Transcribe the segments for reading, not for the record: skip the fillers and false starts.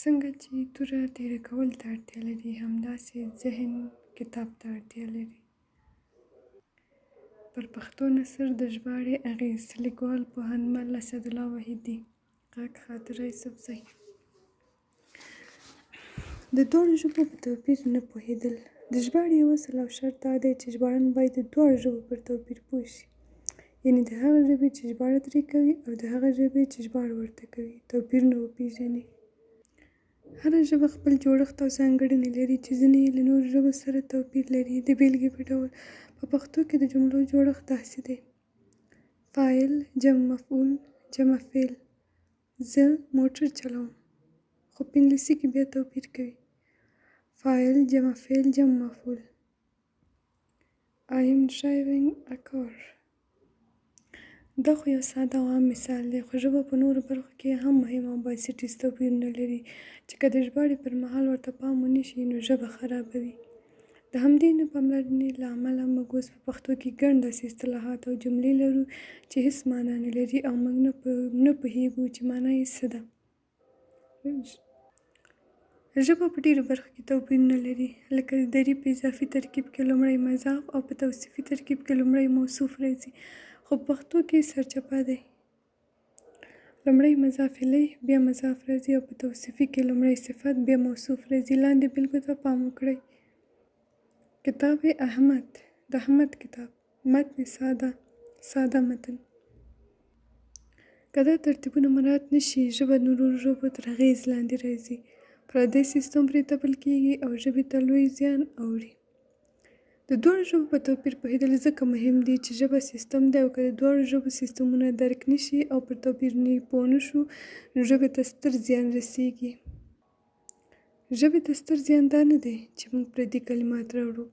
څنګه چې توره تېره کولو ته اړتیا لري همداسې ذهن کتاب ته اړتیا لري. پر پښتو نثر د ژباړې اغېز: لیکوال پوهنمل اسدالله وحیدي. غږ خاطره یوسفزۍ. د دواړو ژبو په توپیر نه پوهېدل. د ژباړې یو اصل او شرط دا دی چې ژباړن باید د دواړو ژبو پر توپیر پوه شي، یعنې د هغه ژبې چې ژباړه ترې کوي او د هغه ژبې چې ژباړه ورته کوي توپیرونه وپېژني. هره ژبه خپل جوړښت او ځانګړنې لري چې ځینې یې له نورو ژبو سره توپیر لري. د بېلګې په ډول په پښتو کې د جملو جوړښت داسې دی: فاعل جمع مفعول جمع فعل. زه موټر چلوم، خو په انګلیسي کې بیا توپیر کوي: فاعل جمع فعل جمع مفعول. I am driving a car. دا خو یو ساده او عام مثال دی، خو ژبه په نورو برخو کې هم مهم او بنسټیز توپیرونه لري چې که د ژباړې پر مهال ورته پام ونه شي نو ژبه خرابوي. د همدې نه پاملرنې له امله موږ اوس په پښتو کې ګڼ داسې اصطلاحات او جملې لرو چې هېڅ معنا نه لري او موږ نه پوهېږو چې معنا یې څه ده. ژبه په ډېرو برخو کې توپیرونه لري، لکه د دري په اضافي ترکیب کې لومړی مضاف او په توصیفي ترکیب کې لومړی موصوف راځي، خو په پښتو کې سرچپه دی. لومړی مضاف الیه بیا مضاف راځي او په توصیفي کې لومړی صفت بیا موصوف راځي. لاندې بېلګو ته پام وکړئ: کتاب احمد، د احمد کتاب. متن ساده متن. که دا ترتیبونه مراعات نه شي ژبه د نورو ژبو تر اغېز لاندې راځي، پردی سیستم پرې تپل کېږي او ژبې ته لوی زیان اوړي. د دواړو ژبو په توپیر پوهېدل ځکه مهم دي چې ژبه سیستم دی او که د دواړو ژبو سیستمونه درک نه شي او پر توپیرونو پوه نه شو نو ژبې ته ستر زیان رسېږي. ژبې ته ستر زیان دا نه دی چې موږ پردي کلمات راوړو،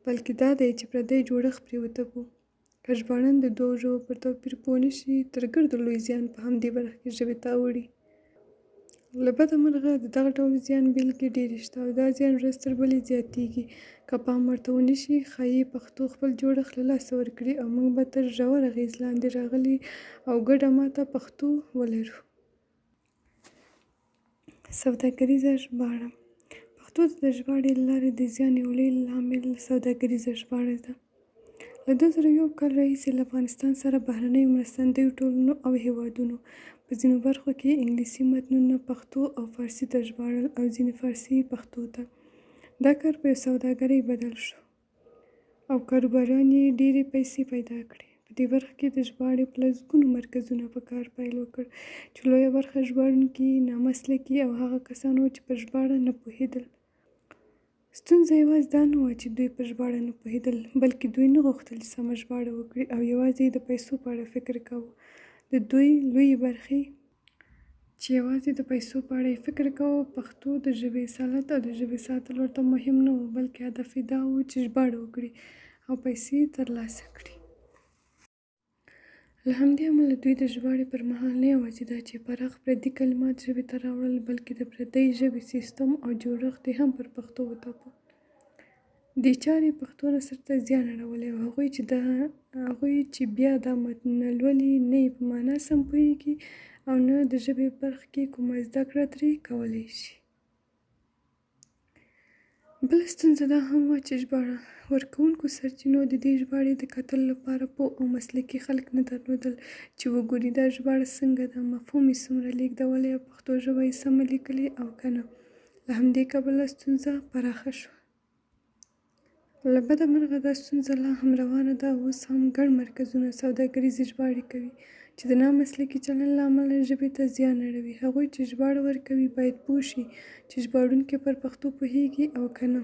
بلکې دا دی چې پردی جوړښت پرې وتپو. که ژباړن د دوو ژبو پر توپیر پوه نه شي تر ګردو لوی زیان په همدې برخه کې ژبې ته اوړي. له بده مرغه د دغه ډول زیان بېلګې ډېرې شته او دا زیان ورځ تر بلې زیاتېږي. که پام ورته ونه شي ښایي پښتو خپل جوړښت له لاسه ورکړي او موږ به تر ژور اغېز لاندې راغلي او ګډه ماته پښتو ولرو. سوداګریزه ژباړه. پښتو ته د ژباړې له لارې د زیان یو لوی لامل سوداګریزه ژباړه ده. له 2001 کال راهیسې له افغانستان سره بهرنیو مرستندویو ټولنو او هیوادونو په ځینو برخو کې انګلیسي متنونه پښتو او فارسي ته ژباړل او ځینې فارسي پښتو ته. دا کار په یو سوداګرۍ بدل شو او کاروباريان یې ډېرې پیسې پیدا کړې. په دې برخه کې د ژباړې په لسګونو مرکزونو په کار پیل وکړ چې لویه برخه ژباړونکي نامسلکي او هغه کسان وو چې په ژباړه نه پوهېدل. ستونزه یوازې دا نه وه چې دوی په ژباړه نه پوهېدل، بلکې دوی نه غوښتل سمه ژباړه وکړي او یوازې د پیسو په اړه فکر کاوه. د دوی لویې برخې چې یوازې د پیسو په اړه یې فکر کاوه، پښتو د ژبې اصالت او د ژبې ساتل ورته مهم نه و، بلکې هدف یې دا و چې ژباړه وکړي او پیسې ترلاسه کړي. له همدې امله دوی د ژباړې پر مهال نه یوازې دا چې پراخ پردي کلمات ژبې ته راوړل، بلکې د پردۍ ژبې سیستم او جوړښت یې هم پر پښتو وتپه. دې چارې پښتو نثر ته زیان اړولی او هغوی چې بیا دا متنونه لولي نه یې په معنا سم پوهېږي او نه د ژبې برخه کې کومه زده کړه ترې کولی شي. بله ستونزه دا هم وه چې ژباړه ورکوونکو سرچینو د دې ژباړې د کتلو لپاره پوه او مسلکي خلک نه درلودل چې وګوري دا ژباړه څنګه ده، مفهوم یې څومره لیږدولی او پښتو ژبه یې سمه لیکلې او که نه. له همدې کبله ستونزه پراخه شوه. له بده مرغه دا ستونزه لا هم روانه ده او اوس هم ګڼ مرکزونه سوداګریزې ژباړې کوي چې د نامسلکي چلند له امله ژبې ته زیان اړوي. هغوی چې ژباړه ورکوي باید پوه شي چې ژباړونکی پر پښتو پوهېږي او که نه.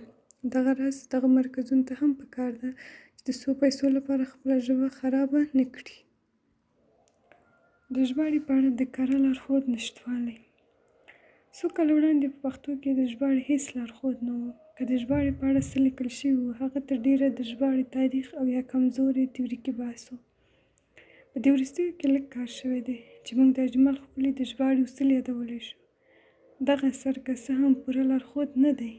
دغه راز دغه مرکزونو ته هم پکار ده چې د څو پیسو لپاره خپله ژبه خرابه نه کړي. د ژباړې په اړه د کره لارښود نشتوالی. څو کاله وړاندې په پښتو کې د ژباړې هېڅ لارښود نه و. که د ژباړې په اړه څه لیکل شوي وو هغه تر ډېره د ژباړې تاریخ او یا کمزوری تیوریکي بحث و. په دې وروستیو کې لږ کار شوی دی چې موږ د اجمل ښکلي د ژباړې اصول یادولی شو. دغه اثر که څه هم پوره لارښود نه دی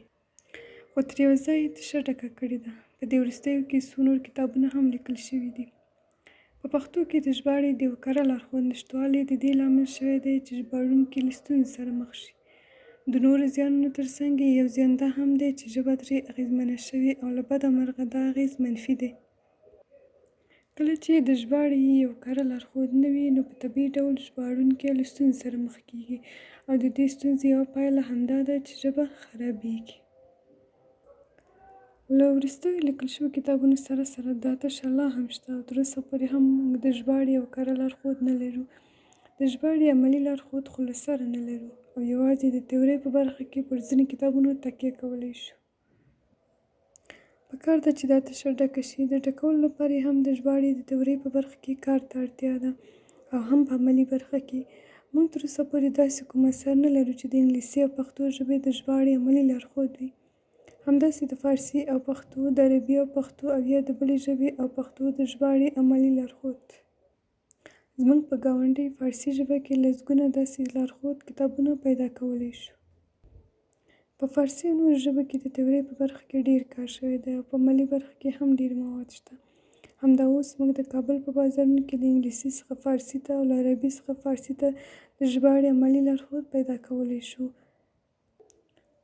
خو تر یو ځای یې تشه ډکه کړې ده. په دې وروستیو کې څو نور کتابونه هم لیکل شوي دي. په پښتو کې د ژباړې د یو کره لارښود نشتوالی د دې لامل شوی دی چې ژباړونکي له ستونزې سره مخ شي. د نورو زیانونو ترڅنګ یو زیان دا هم دی چې ژبه ترې اغېزمنه شوې او له بده مرغه دا اغېز منفي دی. کله چې د ژباړې یو کره لارښود نه وي نو په طبیعي ډول ژباړونکی له ستونزې سره مخ کېږي او د دې ستونزې یوه پایله همدا ده چې ژبه خرابېږي. له وروستیو لیکل شویو کتابونو سره سره دا تشه لا هم شته او تر اوسه پورې هم موږ د ژباړې یو کره لارښود نه لرو. د ژباړې عملي لارښود خو له سره نه لرو او یوازې د تیورۍ په برخه کې پر ځینې کتابونو تکیه کولی شو. پکار ده چې دا تشه ډکه شي. د ډکولو لپاره هم د ژباړې د تیورۍ په برخه کې کار ته اړتیا ده او هم په عملي برخه کې. موږ تر اوسه پورې داسې کوم اثر نه لرو چې د انګلیسي او پښتو ژبې د ژباړې عملي لارښود وي. همداسې د فارسي او پښتو، د عربي او پښتو او یا د بلې ژبې او پښتو د ژباړې عملي لارښود. زموږ په ګاونډۍ فارسي ژبه کې لسګونه داسې لارښود کتابونه پیدا کولی شو. په فارسي او نورو ژبو کې د تیورۍ په برخه کې ډېر کار شوی دی او په عملي برخه کې هم ډېر مواد شته. همدا اوس موږ د کابل په بازارونو کې له انګلیسي څخه فارسي ته او له عربي څخه فارسي ته د ژباړې عملي لارښود پیدا کولی شو.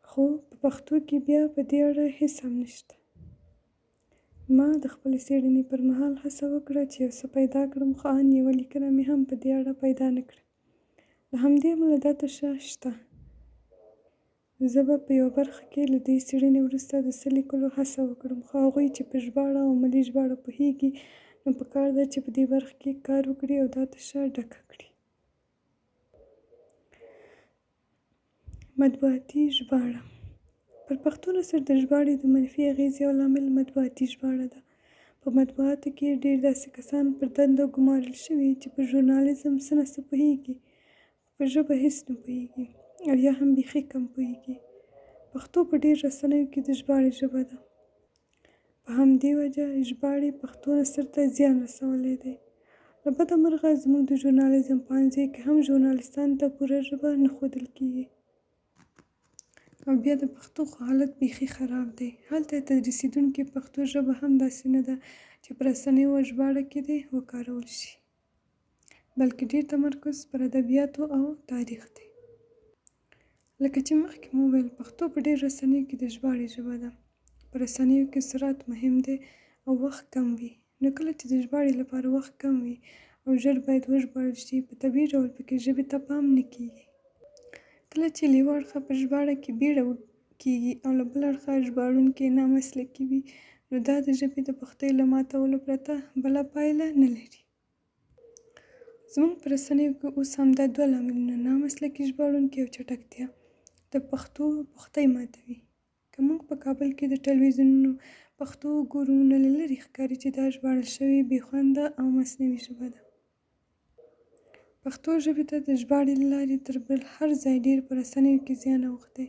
خو په پښتو کې بیا په دې اړه هېڅ هم نشته. ما د خپلې څېړنې پر مهال هڅه وکړه چې یو څه پیدا کړم خو ان یوه لیکنه مې هم په دې اړه پیدا نه کړه. له همدې امله دا تشه شته. زه به په یوه برخه کې له دې څېړنې وروسته د څه لیکلو هڅه وکړم خو هغوی چې په ژباړه او عملي ژباړه پوهېږي نو پکار ده چې په دې برخه کې کار وکړي او دا تشه ډکه کړي. مطبوعاتي ژباړه. پر پښتو نثر د ژباړې د منفي اغېز یو لامل مطبوعاتي ژباړه ده. په مطبوعاتو کې ډېر داسې کسان پر دنده ګمارل شوي چې په ژورنالیزم څه نه څه پوهېږي خو په ژبه هېڅ نه پوهېږي او یا هم بیخي کم پوهېږي. پښتو په ډېر رسنیو کې د ژباړې ژبه ده. په همدې وجه ژباړې پښتو نثر ته زیان رسولی دی. له بده مرغه زموږ د ژورنالیزم پوهنځي کې هم ژورنالیستانو ته پوره ژبه نه ښودل کېږي. او بیا د پښتو خو حالت بیخي خراب دی. هلته تدریسېدونکې پښتو ژبه هم داسې نه ده چې په رسنیو او ژباړه کې دې وکارول شي، بلکې ډېر تمرکز پر ادبیاتو او تاریخ دی. لکه چې مخکې مو وویل پښتو په ډېر رسنیو کې د ژباړې ژبه ده. په رسنیو کې سرعت مهم دی او وخت کم وي. نو کله چې د ژباړې لپاره وخت کم وي او ژر باید وژباړل شي په طبیعي ډول پکې ژبې ته پام نه کېږي. کله چې له یوه اړخه په ژباړه کې بیړه کېږي او له بل اړخه ژباړونکی نامسلکي وي نو دا د ژبې د پختۍ له ماتولو پرته بله پایله نه لري. زموږ په رسنیو کې اوس همدا دوه لاملونه نامسلکي ژباړونکي او چټکتیا د پښتو پختۍ ماتوي. که موږ په کابل کې د ټلویزیونونو پښتو ګورو نو له لرې ښکاري چې دا ژباړل شوې بې خونده او مصنوعي ژبه ده. پښتو ژبې ته د ژباړې له لارې تر بل هر ځای ډېر په رسنیو کې زیان اوښتی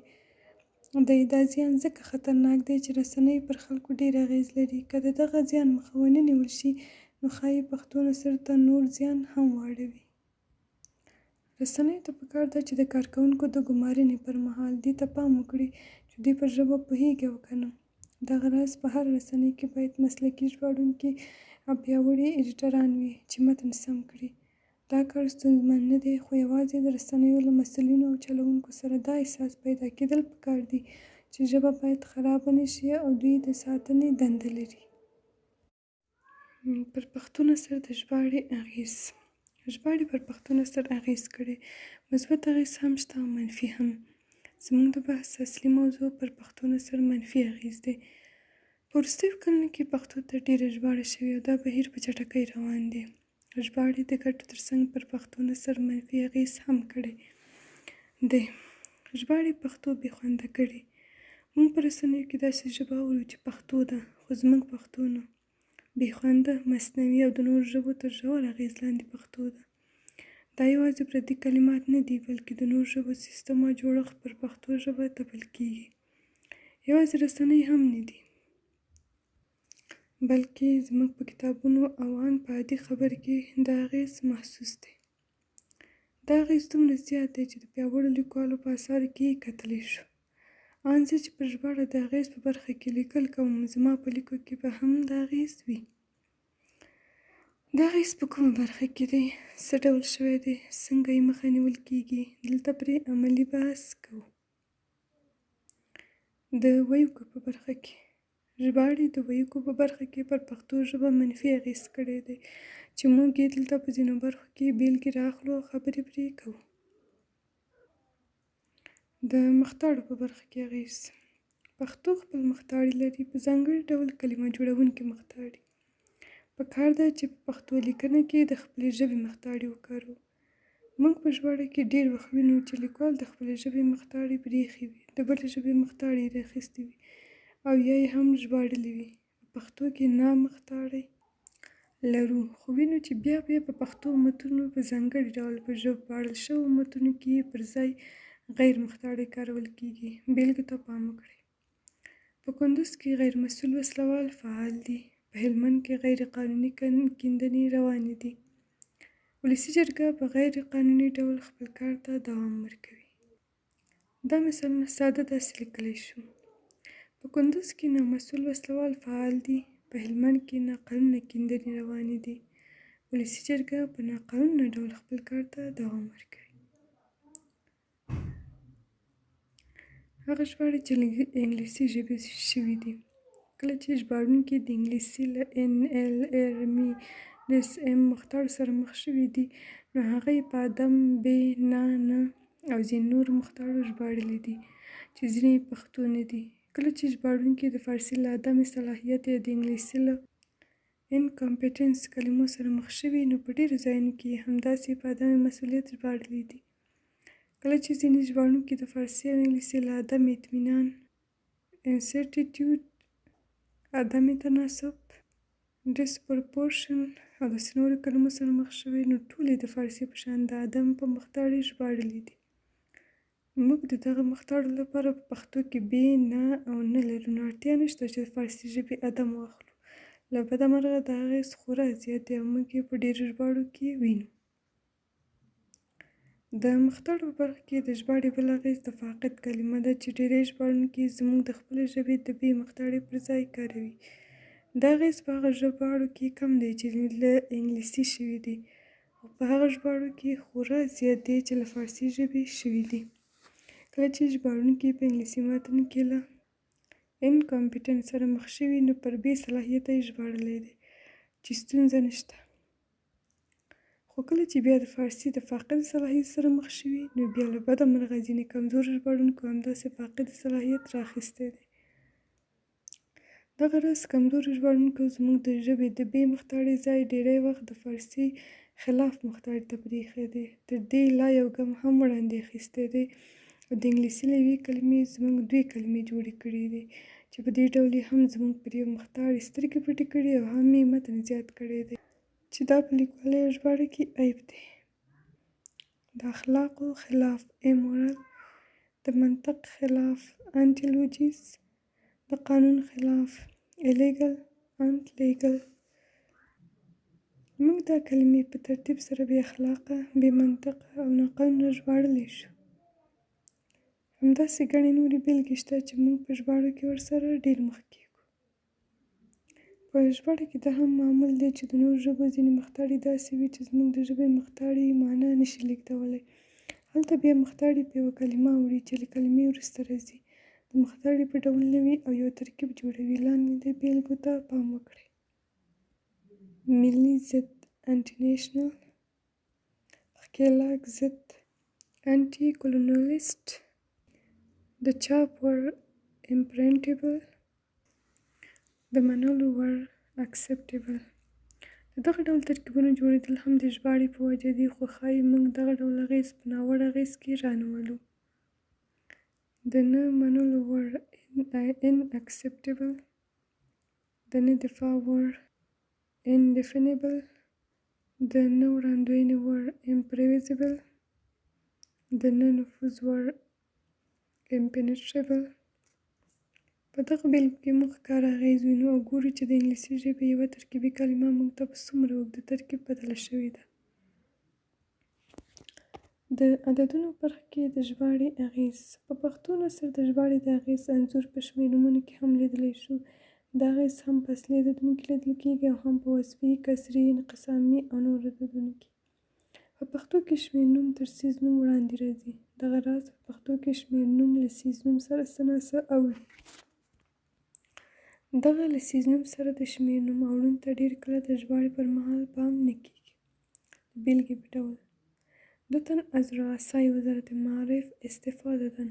دی. دا زیان ځکه خطرناک دی چې رسنۍ پر خلکو ډېر اغېز لري. که د دغه زیان مخه ونه نیول شي نو ښایي پښتو نثر ته نور زیان هم واړوي. رسنیو ته پکار ده چې د کارکوونکو د ګمارنې پر مهال دې ته پام وکړي چې دوی پر ژبه پوهېږي او که نه. دغه راز په هر رسنۍ کې باید مسلکي ژباړونکي او پیاوړي ایډیټران وي چې متن سم کړي. دا کار ستونزمن نه دی خو یوازې د رسنیو له مسؤلینو او چلوونکو سره دا احساس پیدا کېدل پکار دي چې ژبه باید خرابه نه شي او دوی د ساتنې دنده لري. پر پښتو نثر د ژباړې اغېز. ژباړې پر پښتو نثر اغېز کړی، مثبت اغېز هم شته او منفي هم. زموږ د بحث اصلي موضوع پر پښتو نثر منفي اغېز دی. په وروستیو کلونو کې پښتو ته ډېره ژباړه شوې او دا بهیر په چټکۍ روان دی. ژباړې د ګټو ترڅنګ پر پښتو نثر منفي اغېز هم کړی دی. ژباړې پښتو بې خونده کړې. موږ په رسنیو کې داسې ژبه اورو چې پښتو ده خو زموږ پښتو نه. بې خونده، مصنوعي او د نورو ژبو تر ژور اغېز لاندې پښتو ده. دا یوازې پردي کلمات نه دي بلکې د نورو ژبو سیستم او جوړښت پر پښتو ژبه تپل کېږي. یوازې رسنۍ هم نه دي بلکې زموږ په کتابونو او ان په عادي خبر کې دا اغېز محسوس دی. دا اغېز دومره زیات دی چې د پیاوړو لیکوالو په اثارو کې یې کتلی شو. ان زه چې پر ژباړه د اغېز په برخه کې لیکل کوم زما په لیکو کې به هم دا اغېز وي. دا اغېز په کومه برخه کې دی؟ څه ډول شوی دی؟ څنګه یې مخه نیول کېږي؟ دلته پرې عملي بحث کوو. د وییکو په برخه کې ژباړې د وییکو په برخه کې پر پښتو ژبه منفي اغېز کړی دی چې موږ یې دلته په ځینو برخو کې بیلګې رااخلو او خبرې پرې کوو. د مختاړو په برخه کې اغېز: پښتو خپل مختاړي لري، په ځانګړي ډول کلمه جوړونکي مختاړي. پکار ده چې په پښتو لیکنه کې د خپلې ژبې مختاړي وکاروو. موږ په ژباړه کې ډېر وخت وینو چې لیکوال د خپلې ژبې مختاړي پرېښي وي، د بلې ژبې مختاړي یې راخیستي وي او یا یې هم ژباړلي وي. په پښتو کې مختاړی لرو، خو وینو چې بیا په پښتو متونو په ځانګړي ډول په ژباړل شوو متونو کې پر ځای غیر مختاړی کارول کېږي. بیلګو ته پام وکړئ: په کندوز کې غیر مسؤل وسلوال فعال دي. په هلمند کې غیر قانوني کیندنې روانې دي. ولسي جرګه په غیر قانوني ډول خپل کار ته دوام ورکوي. دا مثالونه ساده داسې لیکلی شو: په کندوز کې نامسؤل وسلوال فعال دي. په هلمند کې ناقانونه کیندنې روانې دي. ولسي جرګه په ناقانونه ډول خپل کار ته دوام ورکوي. هغه ژباړې چې له انګلیسي ژبې شوي دي. کله چې ژباړونکي د انګلیسي له NL مختاړو سره مخ شوي دي، نو هغه یې په ادم، ب، نه او ځینې نورو مختاړو ژباړلي دي چې ځینې یې پښتو نه دي. کله چې ژباړونکي د فارسي له عدم صلاحیت یا د انګلیسي له انکامپیټنس کلمو سره مخ شوي، نو په ډېرو ځایونو کې یې همداسې په عدم مسؤلیت ژباړلي دي. کله چې ځینې ژباړونکي د فارسي او انګلیسي له عدم اطمینان انسرټیټیوډ، عدم تناسب، ډسپرپورشن او داسې نورو کلمو سره مخ شوي، نو ټولې د فارسي په شان د عدم په مختاړي ژباړلي دي. موږ د دغه مختاړو لپاره په پښتو کې ب، نه او نه لرو، نو اړتیا نشته چې د فارسي ژبې عدم واخلو. له بده مرغه دا اغېز خورا زیات دی او موږ یې په ډېرو ژباړو کې وینو. د مختاړو په برخه کې د ژباړې بل اغېز د فاقد کلمه ده چې ډېری ژباړونکي زموږ د خپلې ژبې د ب مختاړي پر ځای کاروي. دا اغېز په هغه ژباړو کې کم دی چې له انګلیسي شوي دي، او په هغه ژباړو کې خورا زیات دی چې له فارسي ژبې شوي دي. کله چې ژباړونکي په انګلیسي متن کې له انکامپیټنس سره مخ شوي، نو پر بې صلاحیته یې ژباړلی دی چې ستونزه نشته. خو کله چې بیا د فارسي د فاقد صلاحیت سره مخ شوي، نو بیا له بده مرغه ځینې کمزورو ژباړونکو همداسې فاقد صلاحیت راخیستی دی. دغه راز کمزورو ژباړونکو زموږ د ژبې د ب مختاړي ځای ډېری وخت د فارسي خلاف مختاړي ته پرېښی دی. تر دې لا یو ګام هم وړاندې اخیستی دی او د انګلیسي له یوې کلمې زموږ 2 کلمې جوړې کړي دي، چې په دې ډول یې هم زموږ پر یو مختاړي سترګې پټې کړي او هم یې متن زیات کړی دی، چې دا په لیکوالۍ او ژباړه کې عیب دی. د اخلاقو خلاف امورال، د منطق خلاف انټیلوجیس، د قانون خلاف ایلیګل انټ لیګل. موږ دا کلمې په ترتیب سره بې اخلاقه، بې منطقه او ناقانونه ژباړلی شو. همداسې ګڼې نورې بیلګې شته چې موږ په ژباړو کې ورسره ډېر مخ کېږو. په ژباړه کې دا هم معمول دی چې د نورو ژبو ځینې مختاړي داسې وي چې زموږ د ژبې مختاړي معنا نشي لیږدولی. هلته بیا مختاړي په یوه کلمه وړي چې له کلمې وروسته راځي، د مختاړي په ډول نه وي او یو ترکیب جوړوي. لاندې د بیلګو ته پام وکړئ: ملي ضد انټي نیشنل، ښکېلاک ضد انټي کولونیلیسټ، د چاپ وړ امپرنټیبل، د منلو وړ اکسپټیبل. د دغه ډول ترکیبونو جوړېدل هم د ژباړې په وجه دي، خو ښایي موږ دغه ډول اغېز په ناوړه اغېز کې رانولو. د نه منلو وړ اناکسپټیبل، د نه دفاع وړ اندیفینیبل، د نه وړاندوینې وړ امپریویزیبل، د نه نفوذ وړ امپینیټریبل. په دغه بیلګو کې موږ ښکاره اغېز وینو او ګورو چې د انګلیسي ژبې یوه ترکیبي کلمه موږ ته په څومره اوږده ترکیب بدله شوې ده. د عددونو برخه کې د ژباړې اغېز. په پښتو نثر د ژباړې د اغېز انځور په شمېر نومونو کې هم لیدلی شو. دا اغېز هم په اصلي عددونو کې لیدل کېږي او هم په وصفي، کسري، انقسامي او نورو عددونو کې. په پښتو کې شمېر نوم تر څیز نوم وړاندې راځي. دغه راز په پښتو کې شمېر نوم له څیز نوم سره څه نه څه اوړي. دغه له څیز نوم سره د شمېر نوم اوړون ته ډېر کله د ژباړې پر مهال پام نه کیږي. د بېلګې په ډول: 2 تن از رؤسای وزارت معارف استفاده‌دن.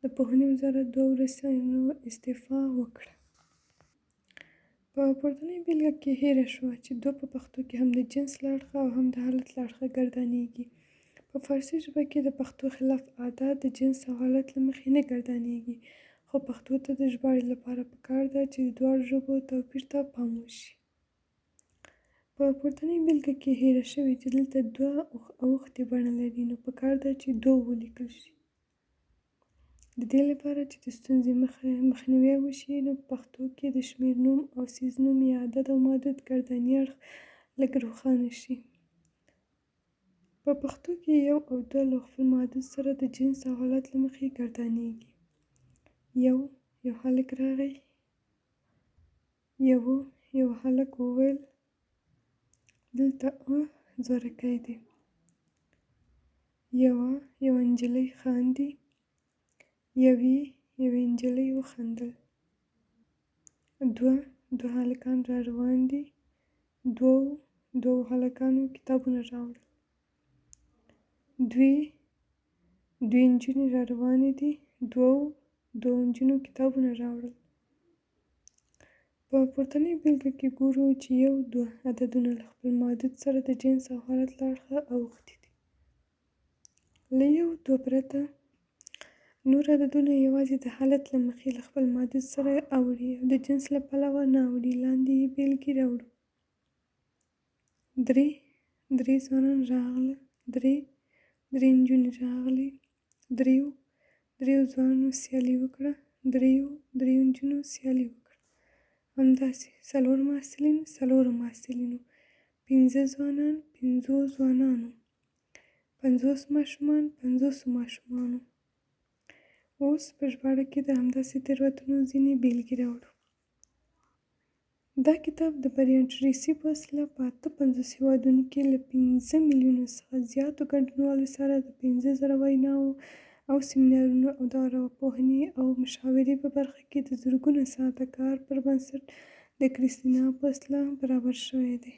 د پوهنې وزارت 2 رئیسانو استعفا وکړه. په پورتنۍ بېلګه کې هېره شوه چې 2 په پښتو کې هم د جنس له اړخه او هم د حالت له اړخه ګردانیږي. په فارسي ژبه کې د پښتو خلاف عادت د جنس او حالت له مخې نه ګردانیږي، خو پښتو ته د ژباړې لپاره پکار ده چې د دواړو ژبو توپیر ته پام وشي. په پورتنۍ بېلګه کې هېره شوې چې دلته 2 اوښتې بڼه لري، نو پکار ده چې 2 ولیکل شي. د دې لپاره چې د ستونزې مخنیوی وشي، نو په پښتو کې د شمېر نوم او څیز نوم یا عدد او معدود ګرداني اړخ لږ روښانه شي. په پښتو کې 1 او 2 له خپل معدود سره د جنس او حالت له مخې ګردانیږي. یو هلک راغی. یو هلک وویل: دلته زورکی دی. یوه نجلۍ خاندي. یوې نجلۍ وخندل. 2 هلکان را روان دي. دوو هلکانو کتابونه راوړل. 2 نجونې را روانې دي. دوو نجونو کتابونه راوړل. په پورتنۍ بېلګه کې ګورو چې 1 2 عددونه له خپل معدود سره د جنس او حالت له اړخه اوښتي دي. له 1 2 پرته نور عددونه یوازې د حالت له مخې له خپل معدود سره اوړي او د جنس له پلوه نه اوړي. لاندې یې بېلګې راوړو. 3 ځوانان راغله. 3 نجونې راغلې. 3 ځوانانو سیالي وکړه. 3 نجونو سیالي وکړه. همداسې 4 محصلین 4 محصلینو. 5 ځوانان 5 ځوانانو. 50 ماشومان 50 ماشومانو. اوس په ژباړه کې د همداسې تېروتنو ځینې بېلګې راوړو. دا کتاب د بریان ټریسي په وسیله په 58 هېوادونو کې له 5 میلیونو څخه زیاتو ګډونوالو سره د 15,000 ویناوو او سیمینارونو او د ارواپوهنې او مشاورې په برخه کې د زرګونه ساعته کار پر بنسټ د کریستینا په وسیله برابر شوی دی.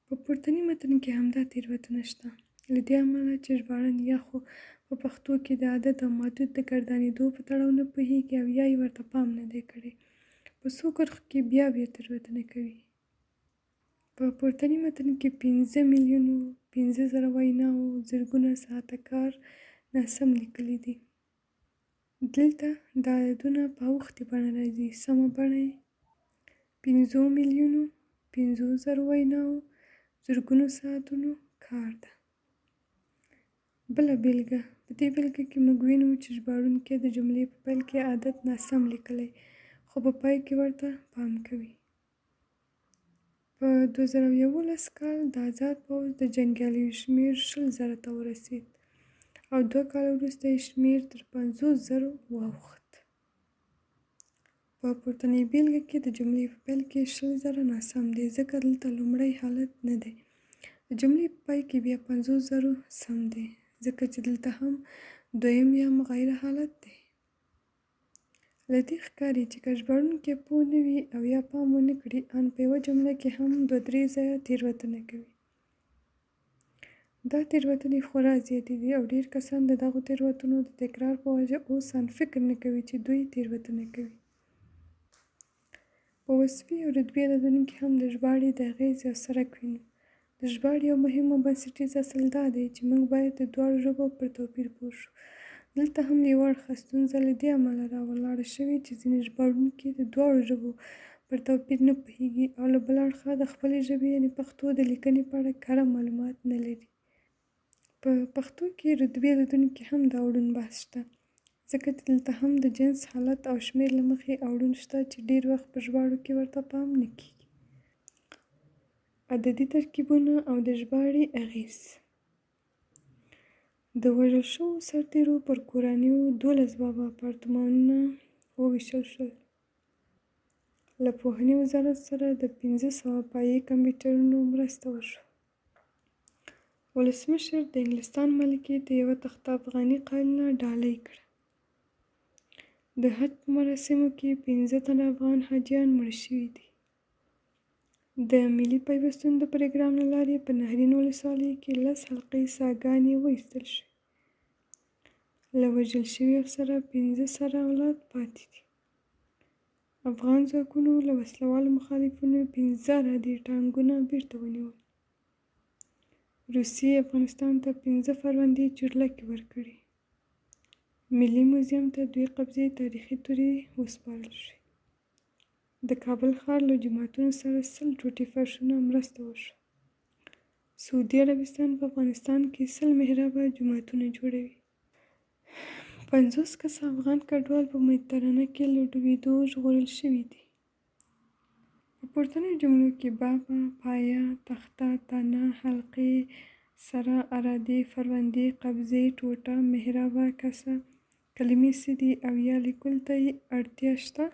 په پورتني متن کې همدا تېروتنه شته. له دې امله چې ژباړن یا خو په پښتو کې د عدد او معدود د ګردانېدو په تړاو نه پوهېږي او یا یې ورته پام نه دی کړی، په څو کرښو کې بیا تېروتنه کوي. په پورتني متن کې 5 میلیونو 15,000 ویناوو زرګونه ساعته کار ناسم لیکلي دي. دلته دا عددونه په اوښتې بڼه راځي. سمه بڼه یې 5 میلیونو 50,000 ویناوو زرګونو ساعتونو کار ده. بله بېلګه: په دې بېلګه کې موږ وینو چې ژباړونکی د جملې په پیل کې عدد ناسم لیکلی، خو په پای کې ورته پام کوي. په 2011 کال د آزاد پوځ د جنګیالیو شمېر 20,000 ته ورسېد او 2 کاله وروسته یې شمېر تر 50,000 واوښت. په پورتنۍ بېلګه کې د جملې په پیل کې 20,000 ناسم دی، ځکه دلته لومړی حالت نه دی. د جملې په پای کې بیا 50,000 سم دی، ځکه چې دلته هم دویم یا مغایره حالت دی. له دې ښکاري چې که ژباړونکی پوه نه وي او یا پام ونه کړي، ان په یوه جمله کې هم 2-3 ځایه تېروتنه کوي. دا تېروتنې خورا زیاتې دي او ډېر کسان د دغو تېروتنو د تکرار په وجه اوس ان فکر نه کوي چې دوی تېروتنه کوي. په وصفي او رتبي عددونو کې هم د ژباړې د اغېز یو څرک وینو. د ژباړې یو مهم او بنسټیز اصل دا دی چې موږ باید د دواړو ژبو پر توپیر پوه شو. دلته هم له یوه اړخه ستونزه له دې امله راولاړه شوې چې ځینې ژباړونکي د دواړو ژبو پر توپیر نه پوهېږي او له بل اړخه د خپلې ژبې یعنې پښتو د لیکنې په اړه کره معلومات نه لري. په پښتو کې رتبي عددونو کې هم دا اړون بحث شته، ځکه چې دلته هم د جنس، حالت او شمېر له مخې اړون شته چې ډېر وخت په ژباړو کې ورته پام نه کیږي. عددي ترکیبونه او د ژباړې اغېز. د وژل شوو سرتېرو پر کورنیو 12 بابا اپارتمانونه وویشل شول. له پوهنې وزارت سره د 500 پایې کمپیوټرونو مرسته وشوه. ولسمشر د انګلستان ملکې ته یوه تخته افغاني قالینه ډالۍ کړه. د حج په مراسمو کې 15 تنه افغان حاجیان مړه شوي دي. د ملي پیوستون د پروګرام له لارې په نهرین ولسوالۍ کې 10 حلقې څاګانې وایستل شوې. له وژل شویو سره 15 سره اولاد پاتې دي. افغان ځواکونو له وسلوالو مخالفینو 15 عرادي ټانکونه بیرته ونیول. روسیې افغانستان ته 15 فروندې چورلکې ورکړې. ملي موزیم ته 2 قبضې تاریخي تورې وسپارل شوې. د کابل ښار له جوماتونو سره 100 ټوټې فرشونه مرسته وشوه. سعودي عربستان په افغانستان کې 100 محرابه جوماتونه جوړوي. 50 کسه افغان کډوال په مدیترانه کې له ډوبېدو ژغورل شوي دي. په پورتنیو جملو کې بابا، پایه، تخته، تنه، حلقې، سره، عرادې، فروندې، قبضې، ټوټه، محرابه، کسه کلمې څه دي او یا لیکلو ته یې اړتیا شته؟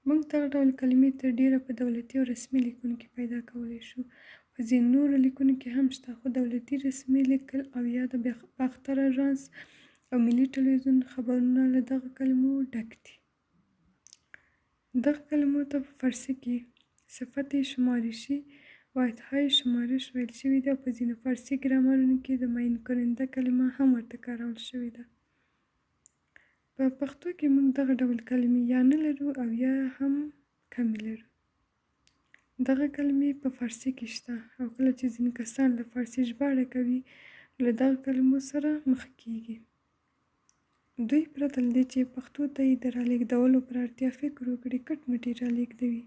موږ دغه ډول کلمې تر ډېره په دولتي او رسمي لیکونو کې پیدا کولی شو. په ځینو نورو لیکونو کې هم شته، خو دولتي رسمي لیکل او یا د باختر اژانس او ملي ټلویزیون خبرونه له دغه کلمو ډک دي. دغه کلمو ته په فارسي کې صفت شمارشي واحدهای شمارش ویل شوي دي او په ځینو فارسي ګرامرونو کې د معین کننده کلمه هم ورته کارول شوې ده. په پښتو کې موږ دغه ډول کلمې یا نه لرو او یا هم کمې لرو. دغه کلمې په فارسي کې شته او کله چې ځینې کسان له فارسي ژباړه کوي له دغه کلمو سره مخ کېږي. دوی پرته له دې چې پښتو ته یې د رالېږدولو پر اړتیا فکر وکړي کټ مټ یې رالېږدوي.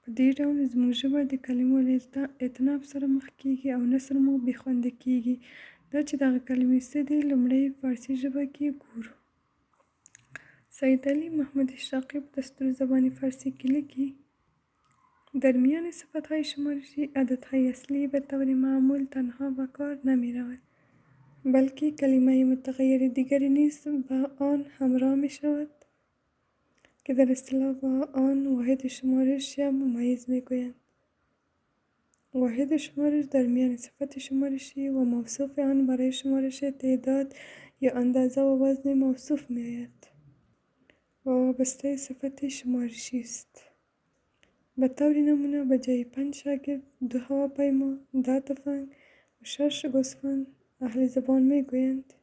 په دې ډول زموږ ژبه د کلمو له اتناب سره مخ کېږي او نثر مو بې خونده کېږي. دا چې دغه کلمې څه دي لومړی فارسي ژبه کې ګورو. سید علی محمد اشراقی په دستور زبان فارسی کې لیکي: درمیان صفتهای شمارشی عددهای اصلی به طور معمول تنها به کار نمی رود، بلکه کلمه متغیر دیگری نیز با آن همراه می شود که در اصطلاح با آن واحد شمارش یا ممیز می گویند. واحد شمارش درمیان صفت شمارشی و موصوف آن برای شمارش تعداد یا اندازه و وزن موصوف می آید و وابسته صفت شمارشی است. به طور نمونه به جای 5 شاگرد 2 هواپیما 10 تفنگ و 6 گوسفند اهل زبان می گویند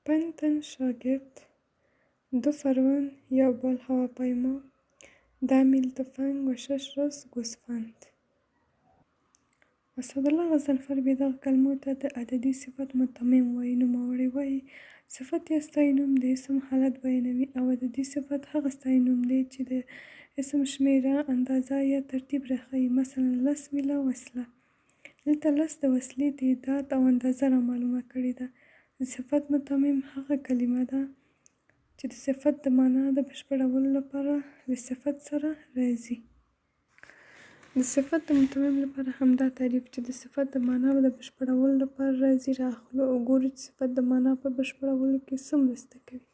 5 تن شاگرد 2 فرون یا بال هواپیما 10 میل تفنگ و 6 راس گوسفند. اسدالله غضنفر بیا دغه کلمو ته د عددي صفت متمم وایي. نوموړی وایي صفت یا ستاینوم د اسم حالت بیانوي او عددي صفت هغه ستاینوم دی چې د اسم شمیره، اندازه یا ترتیب راښيي. مثلا 10 میله وسله. دلته 10 د وسلې تعداد او اندازه را معلومه کړې ده. صفت متمم هغه کلمه ده چې د صفت د معنا د بشپړولو لپاره له صفت سره راځي. د صفت د متمم لپاره همدا تعریف چې د صفت د معنا د بشپړولو لپاره راځي راخلو او ګورو چې صفت د معنا په بشپړولو کې څه مرسته کوي.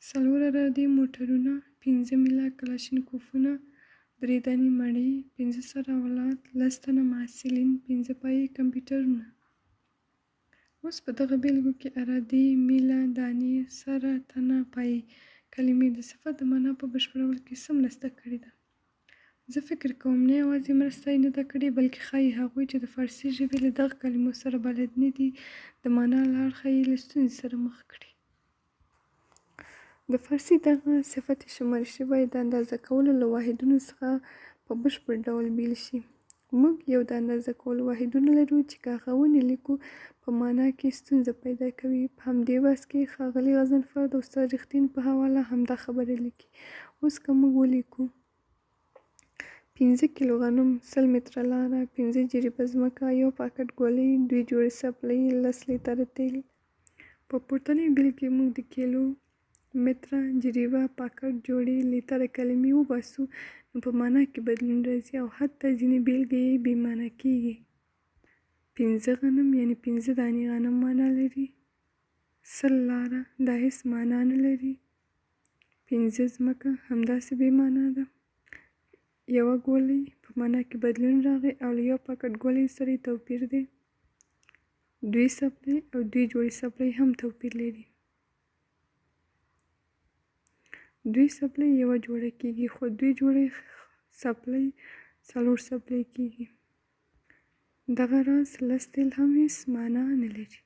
4 عرادي موټرونه، 15 میله کلاشینکوفونه، 3 دانې مڼې، 15 سره اولاد، 10 تنه محصلین، 15 پایې کمپیوټرونه. اوس په دغه بیلګو کې عرادي، میله، دانې، سره، تنه، پایې کلمې د صفت د معنا په بشپړولو کې څه مرسته کړې ده؟ زه فکر کوم نه یوازې مرسته یې نه ده کړې بلکې ښایي هغوی چې د فارسي ژبې له دغه کلمو سره بلد نه دي د معنا له اړخه یې له ستونزې سره مخ کړي. د فارسي دغه صفت شمارشي باید د اندازه کولو له واحدونو څخه په بشپړ ډول بیل شي. موږ یو د اندازه کولو واحدونه لرو چې که هغه ونه لیکو په معنا کې ستونزه پیدا کوي. په همدې بحث کې ښاغلي غضنفر د استاد رښتین په حواله همدا خبره لیکي. اوس که موږ ولیکو 15 کیلو غنم، 100 متره لاره، 15 جریبه ځمکه، 1 پاکټ ګولۍ، 2 جوړې څپلۍ، 10 لیتره تیل. په پورتنۍ بیلګې کې موږ د کیلو، متره، جریبه، پاکټ، جوړې، لیتره کلمې وباسو نو په معنا کې بدلون راځي او حتی ځینې بیلګې یې بې معنا کېږي. 15 غنم یعنې 15 دانې غنم معنا لري. 100 لاره دا هېڅ معنا نه لري. 15 ځمکه همداسې بې معنا ده. یوه ګولۍ په معنا کې بدلون راغی او له یو پاکټ ګولۍ سره یې توپیر دی. دوې څپلۍ او دوې جوړې څپلۍ هم توپیر لري. دوې څپلۍ یوه جوړه کېږي خو دوې جوړې څپلۍ 4 څپلۍ کېږي. دغه راز لس تېل هم هېڅ معنا نه لري.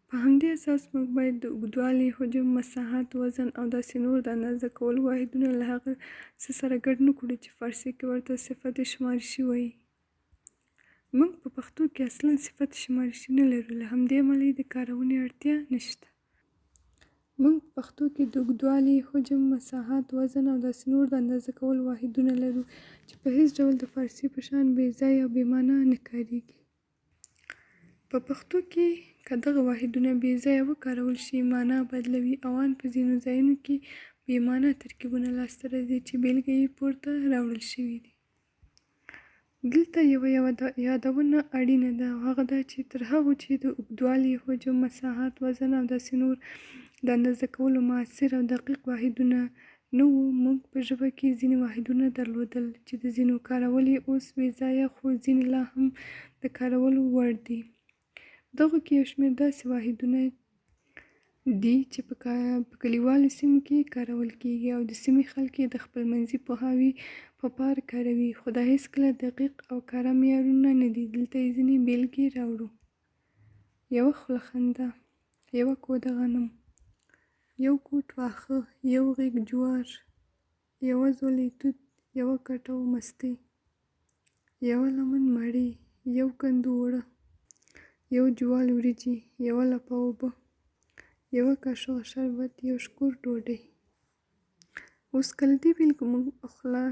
په همدې اساس موږ باید د اوږدوالي، حجم، مساحت، وزن او داسې نور د اندازه کولو واحدونه له هغه څه سره ګډ نه کړو چې فارسي کې ورته صفت شمارشي وایي. موږ په پښتو کې اصلاً صفت شمارشي نه لرو، له همدې امله یې د کارونې اړتیا نشته. موږ په پښتو کې د اوږدوالي، حجم، مساحت، وزن او داسې نور د اندازه کولو واحدونه لرو چې په هېڅ ډول د فارسي په شان بې ځایه او بې معنا نه کارېږي. په پښتو کې که دغه واحدونه بې ځایه وکارول شي معنا بدلوي او ان په ځینو ځایونو کې بې معنا ترکیبونه لاسته راځي چې بېلګې یې پورته راوړل شوي دي. دلته یوه یادونه اړینه ده او هغه دا چې تر هغو چې د اوږدوالي، حجم، مساحت، وزن او داسې نور د اندازه کولو مؤثر او دقیق واحدونه نه وو، موږ په ژبه کې ځینې واحدونه درلودل چې د ځینو کارول یې اوس بې ځایه خو ځینې لا هم د کارولو وړ دي. دغو کې یو شمېر داسې واحدونه دي چې په کلیوالو سیمو کې کارول کېږي او د سیمې خلک یې د خپلمنځي پوهاوي په پار کاروي، خو دا هېڅکله دقیق او کره معیارونه نه دي. دلته یې ځینې بېلګې راوړو. یوه خوله خنده، یوه کوده غنم، یو کوټ واښه، یو غېږ جوار، یوه ځولۍ توت، یوه کټو مستې، یوه لمن مڼې، یو کندو اوړه، یو جوال وریجې، یوه لپه اوبه، یوه کاشوغه شربت، یو شکور ډوډۍ. اوس که له دې بېلګو موږ خوله،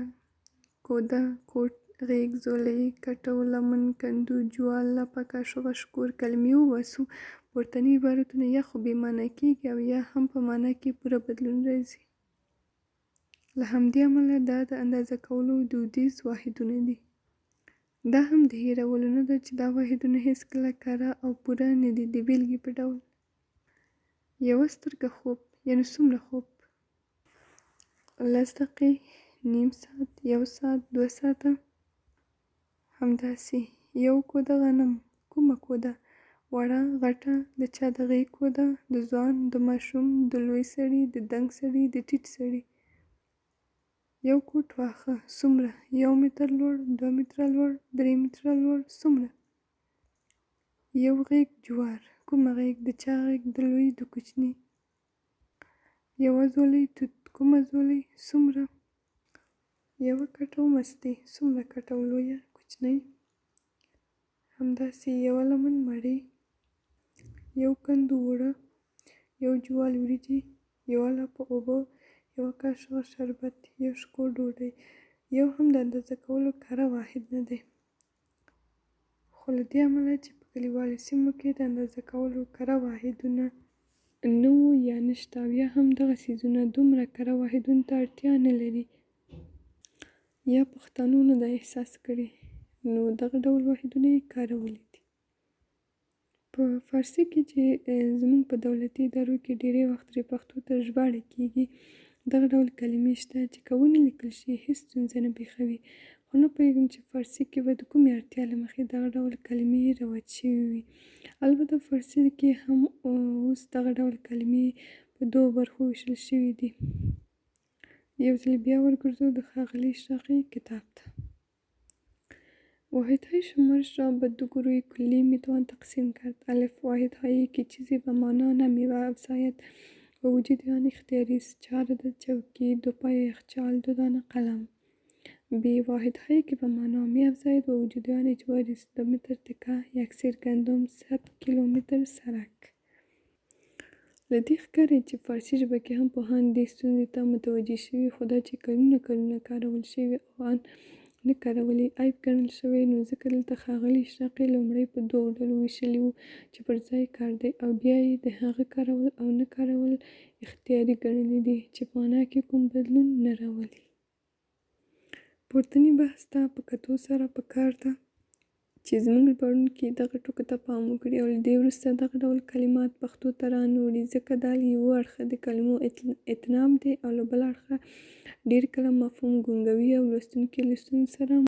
کوده، کوټ، غېږ، ځولۍ، کټو، لمن، کندو، جوال، لپه، کاشوغه، شکور کلمې وباسو، پورتني عبارتونه یا خو بې معنا کېږي او یا هم په معنا کې پوره بدلون راځي. له همدې امله دا د اندازه کولو دودیز واحدونه دي. دا هم د هېرولو نه ده چې دا واحدونه هېڅکله کره او پوره نه دي. د بېلګې په ډول یوه سترګه خوب، یعنې څومره خوب، 10 دقیقې، نیم ساعت، 1 ساعت، 2 ساعته. همداسې یو کوده غنم، کومه کوده، وړه، غټه، د چا د غېږ کوده، د ځوان، د ماشوم، د لوی سړي، د دنګ سړي، د ټیټ سړي. یو کوټ واښه، څومره، 1 متر لوړ، 2 متره لوړ، 3 متره لوړ، څومره. یو غېږ جوار، کومه غېږ، د چا غېږ، د لوی، د کوچني. یوه ځولۍ توت، کومه ځولۍ، څومره. یوه کټو مستې، څومره کټو، لویه، کوچنۍ. همداسې یوه لمن مڼې، یو کندو اوړه، یو جوال وریجې، یوه لپه اوبه، یوه کاشوغه شربت، یو شکور ډوډۍ. یو هم د اندازه کولو کره واحد نه دی، خو له دې امله چې په کلیوالو سیمو کې د اندازه کولو کره واحدونه نه وو یا نشته او یا هم دغه څیزونه دومره کره واحدونو ته اړتیا نه لري یا پښتنو نه دا احساس کړی، نو دغه ډول واحدونه یې کارولي دي. په فارسي کې چې زموږ په دولتي ادارو کې ډېری وخت ترې پښتو ته ژباړه کېږي، دغه ډول کلمې شته چې که ونه لیکل شي هېڅ ستونزه نه پېښوي، خو نه پوهېږم چې فارسي کې به د کومې اړتیا له مخې دغه ډول کلمې رواج شوي وي. البته فارسي کې هم اوس دغه ډول کلمې په 2 برخو ویشل شوي دي. یو ځل بیا ورګرځو د ښاغلي اشراقي کتاب ته. واحدهای شمارش را به 2 گروه کلی میتوان تقسیم کرد. الف، واحدهایی که چیزی به معنا نمی‌افزاید و وجود آن اختیاری است. 4 عدد چوکی، 2 پای یخچال، 2 دانه قلم. ب، واحدهایی که به معنا می‌افزاید و وجود آن اجباری است. 2 متر تکه، 1 سیر گندم، 100 کیلومتر سرک. له دې ښکاري چې فارسي ژبه کې هم پوهان دې ستونزې ته متوجه شوي، خو دا چې کلونه کارول شوي او ان نه کارول یې عیب ګڼل شوی، نو ځکه دلته ښاغلي اشراقي لومړی په 2 ډلو ویشلي وو چې پر ځای کار دی او بیا یې د هغه کارول او نه کارول اختیاري ګڼلي دي چې په معنا کې کوم بدلون نه راولي. پورتني بحث ته په کتو سره پکار ده چې زموږ ژباړونکي دغه ټکو ته پام وکړي او له دې وروسته دغه ډول کلمات پښتو ته رانوړي، ځکه دا له یوه اړخه د کلمو اتناب دی او له بل اړخه ډېر کله مفهوم ګونګوي او لوستونکي له ستونزو سره